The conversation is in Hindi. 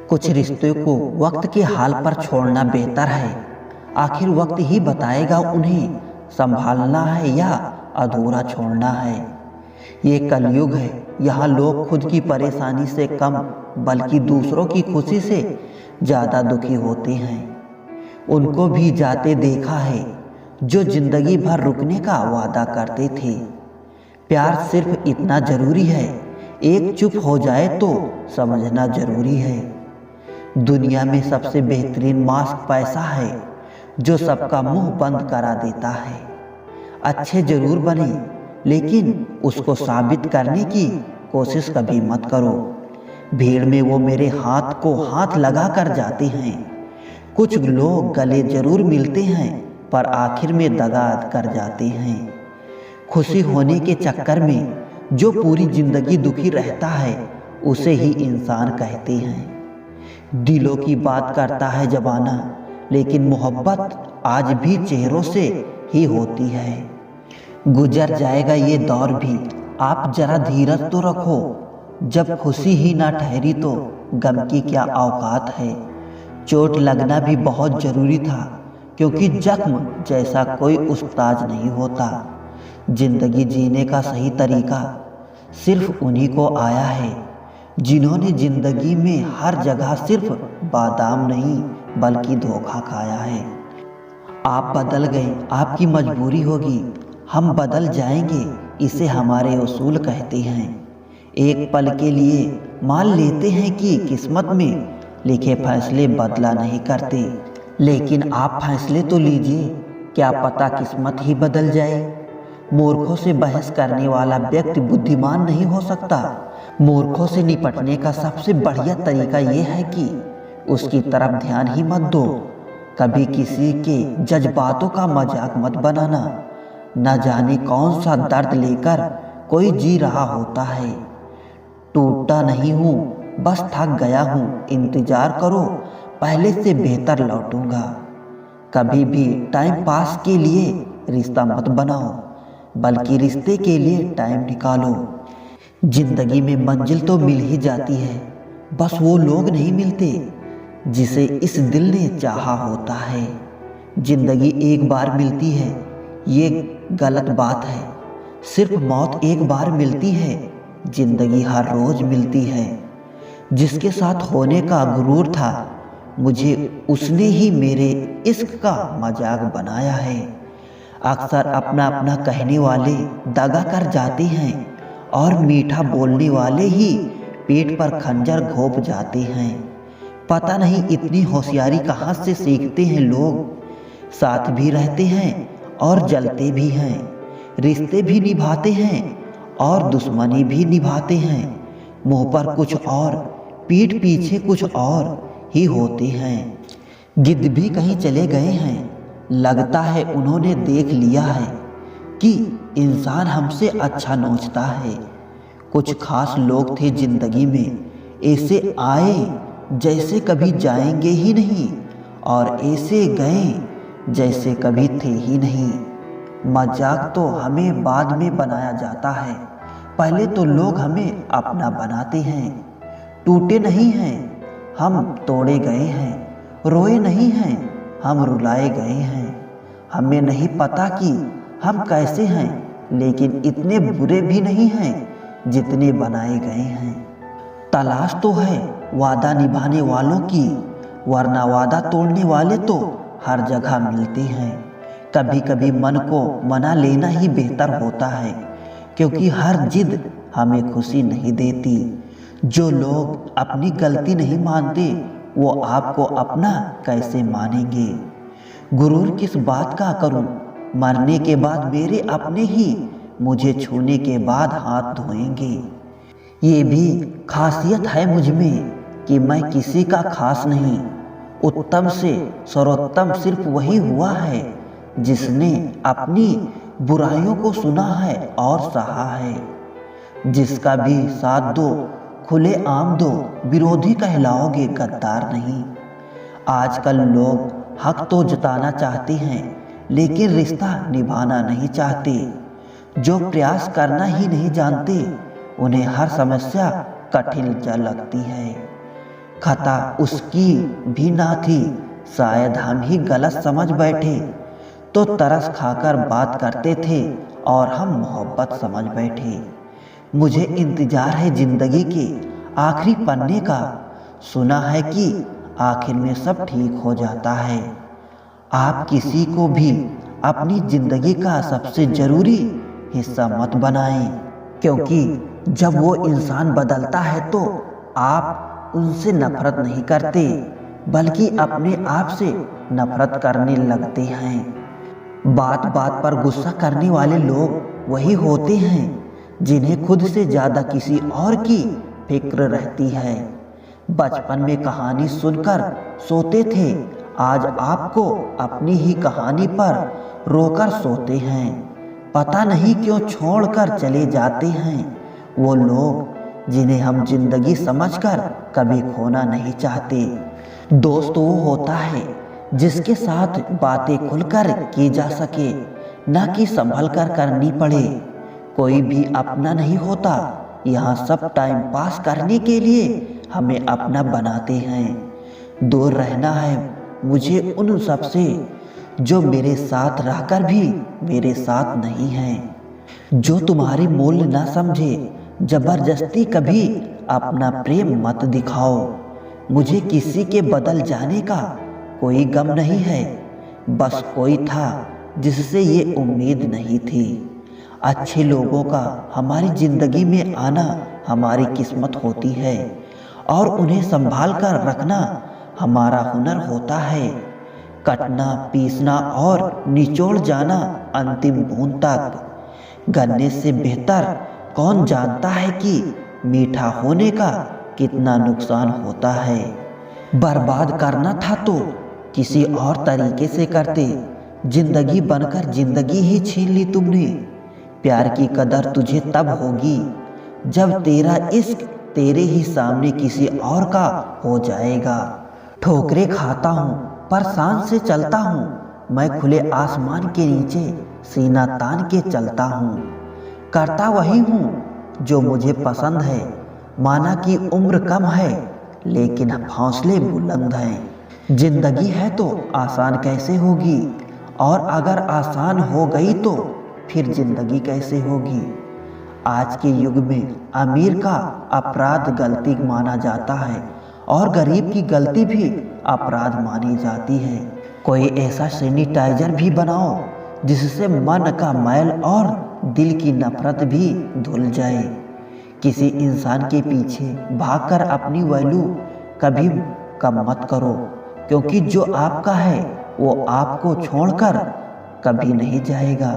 कुछ रिश्तों को वक्त के हाल पर छोड़ना बेहतर है। आखिर वक्त ही बताएगा उन्हें संभालना है या अधूरा छोड़ना है। ये कलयुग है, यहाँ लोग खुद की परेशानी से कम बल्कि दूसरों की खुशी से ज़्यादा दुखी होते हैं। उनको भी जाते देखा है जो जिंदगी भर रुकने का वादा करते थे। प्यार सिर्फ इतना जरूरी है, एक चुप हो जाए तो समझना जरूरी है। दुनिया में सबसे बेहतरीन मास्क पैसा है जो सबका मुंह बंद करा देता है। अच्छे जरूर बने लेकिन उसको साबित करने की कोशिश कभी मत करो। भीड़ में वो मेरे हाथ को हाथ लगा कर जाते हैं। कुछ लोग गले जरूर मिलते हैं पर आखिर में दगा कर जाते हैं। खुशी होने के चक्कर में जो पूरी जिंदगी दुखी रहता है उसे ही इंसान कहते हैं। दिलों की बात करता है ज़बाना, लेकिन मोहब्बत आज भी चेहरों से ही होती है। गुजर जाएगा ये दौर भी, आप जरा धीरज तो रखो। जब खुशी ही ना ठहरी तो गम की क्या औकात है। चोट लगना भी बहुत ज़रूरी था, क्योंकि जख्म जैसा कोई उस्ताद नहीं होता। जिंदगी जीने का सही तरीका सिर्फ उन्हीं को आया है जिन्होंने जिंदगी में हर जगह सिर्फ बादाम नहीं बल्कि धोखा खाया है। आप बदल गए, आपकी मजबूरी होगी, हम बदल जाएंगे, इसे हमारे उसूल कहते हैं। एक पल के लिए मान लेते हैं कि किस्मत में लिखे फैसले बदला नहीं करते, लेकिन आप फैसले तो लीजिए, क्या पता किस्मत ही बदल जाए। मूर्खों से बहस करने वाला व्यक्ति बुद्धिमान नहीं हो सकता। मूर्खों से निपटने का सबसे बढ़िया तरीका यह है कि उसकी तरफ ध्यान ही मत दो। कभी किसी के जज्बातों का मजाक मत बनाना। न जाने कौन सा दर्द लेकर कोई जी रहा होता है। टूटा नहीं हूँ, बस थक गया हूँ, इंतजार करो, पहले से बेहतर लौटूंगा। कभी भी टाइम पास के लिए रिश्ता मत बनाओ, बल्कि रिश्ते के लिए टाइम निकालो। जिंदगी में मंजिल तो मिल ही जाती है, बस वो लोग नहीं मिलते जिसे इस दिल ने चाहा होता है। जिंदगी एक बार मिलती है ये गलत बात है, सिर्फ मौत एक बार मिलती है, जिंदगी हर रोज मिलती है। जिसके साथ होने का गुरूर था मुझे उसने ही मेरे इश्क का मजाक बनाया है। अक्सर अपना अपना कहने वाले दगा कर जाते हैं और मीठा बोलने वाले ही पेट पर खंजर घोंप जाते हैं। पता नहीं इतनी होशियारी कहाँ से सीखते हैं लोग। साथ भी रहते हैं और जलते भी हैं, रिश्ते भी निभाते हैं और दुश्मनी भी निभाते हैं। मुंह पर कुछ और, पीठ पीछे कुछ और ही होते हैं। गिद्ध भी कहीं चले गए हैं, लगता है उन्होंने देख लिया है कि इंसान हमसे अच्छा नोचता है। कुछ खास लोग थे जिंदगी में, ऐसे आए जैसे कभी जाएंगे ही नहीं और ऐसे गए जैसे कभी थे ही नहीं। मजाक तो हमें बाद में बनाया जाता है, पहले तो लोग हमें अपना बनाते हैं। टूटे नहीं हैं, हम तोड़े गए हैं, रोए नहीं हैं, हम रुलाए गए हैं। हमें नहीं पता कि हम कैसे हैं, लेकिन इतने बुरे भी नहीं हैं जितने बनाए गए हैं। तलाश तो है वादा निभाने वालों की, वरना वादा तोड़ने वाले तो हर जगह मिलते हैं। कभी कभी मन को मना लेना ही बेहतर होता है, क्योंकि हर जिद हमें खुशी नहीं देती। जो लोग अपनी गलती नहीं मानते वो आपको अपना कैसे मानेंगे। गुरूर किस बात का करूं, मरने के बाद मेरे अपने ही मुझे छूने के बाद हाथ धोएंगे। ये भी खासियत है मुझ में कि मैं किसी का खास नहीं। उत्तम से सर्वोत्तम सिर्फ वही हुआ है जिसने अपनी बुराइयों को सुना है और सहा है। जिसका भी साथ दो खुले आम दो, विरोधी कहलाओगे गद्दार नहीं। आजकल लोग हक तो जताना चाहते हैं लेकिन रिश्ता निभाना नहीं चाहते। जो प्रयास करना ही नहीं जानते उन्हें हर समस्या कठिन जा लगती है। खता उसकी भी ना थी, शायद हम ही गलत समझ बैठे तो तरस खाकर बात करते थे और हम मोहब्बत समझ बैठे। मुझे इंतजार है जिंदगी के आखिरी पन्ने का, सुना है कि आखिर में सब ठीक हो जाता है। आप किसी को भी अपनी जिंदगी का सबसे जरूरी हिस्सा मत बनाएं, क्योंकि जब वो इंसान बदलता है तो आप उनसे नफरत नहीं करते बल्कि अपने आप से नफरत करने लगते हैं। बात बात पर गुस्सा करने वाले लोग वही होते हैं जिन्हें खुद से ज्यादा किसी और की फिक्र रहती है। बचपन में कहानी सुनकर सोते थे, आज आपको अपनी ही कहानी पर रोकर सोते हैं। पता नहीं क्यों छोड़कर चले जाते हैं वो लोग जिन्हें हम जिंदगी समझकर कभी खोना नहीं चाहते। दोस्त वो होता है जिसके साथ बातें खुलकर की जा सके, ना कि संभल कर करनी पड़े। कोई भी अपना नहीं होता, यहाँ सब टाइम पास करने के लिए हमें अपना बनाते हैं। दूर रहना है मुझे उन सब से जो मेरे साथ रहकर भी मेरे साथ नहीं हैं, जो तुम्हारी मूल्य ना समझे। जबरदस्ती कभी अपना प्रेम मत दिखाओ। मुझे किसी के बदल जाने का कोई गम नहीं है, बस कोई था जिससे ये उम्मीद नहीं थी। अच्छे लोगों का हमारी जिंदगी में आना हमारी किस्मत होती है और उन्हें संभाल कर रखना हमारा हुनर होता है। कटना, पीसना और निचोड़ जाना अंतिम बूंद तक। गन्ने से बेहतर कौन जानता है कि मीठा होने का कितना नुकसान होता है। बर्बाद करना था तो किसी और तरीके से करते, जिंदगी बनकर जिंदगी ही छीन ली तुमने। प्यार की कदर तुझे तब होगी जब तेरा इश्क तेरे ही सामने किसी और का हो जाएगा। ठोकरे खाता हूँ पर शान से चलता हूँ, मैं खुले आसमान के नीचे सीना तान के चलता हूँ। करता वही हूँ जो मुझे पसंद है, माना कि उम्र कम है लेकिन हौसले बुलंद हैं। जिंदगी है तो आसान कैसे होगी, और अगर आसान हो गई तो फिर जिंदगी कैसे होगी। आज के युग में अमीर का अपराध गलती माना जाता है और गरीब की गलती भी अपराध मानी जाती है। कोई ऐसा सैनिटाइजर भी बनाओ जिससे मन का मैल और दिल की नफरत भी धुल जाए। किसी इंसान के पीछे भागकर अपनी वैल्यू कभी कम मत करो, क्योंकि जो आपका है वो आपको छोड़कर कभी नहीं जाएगा।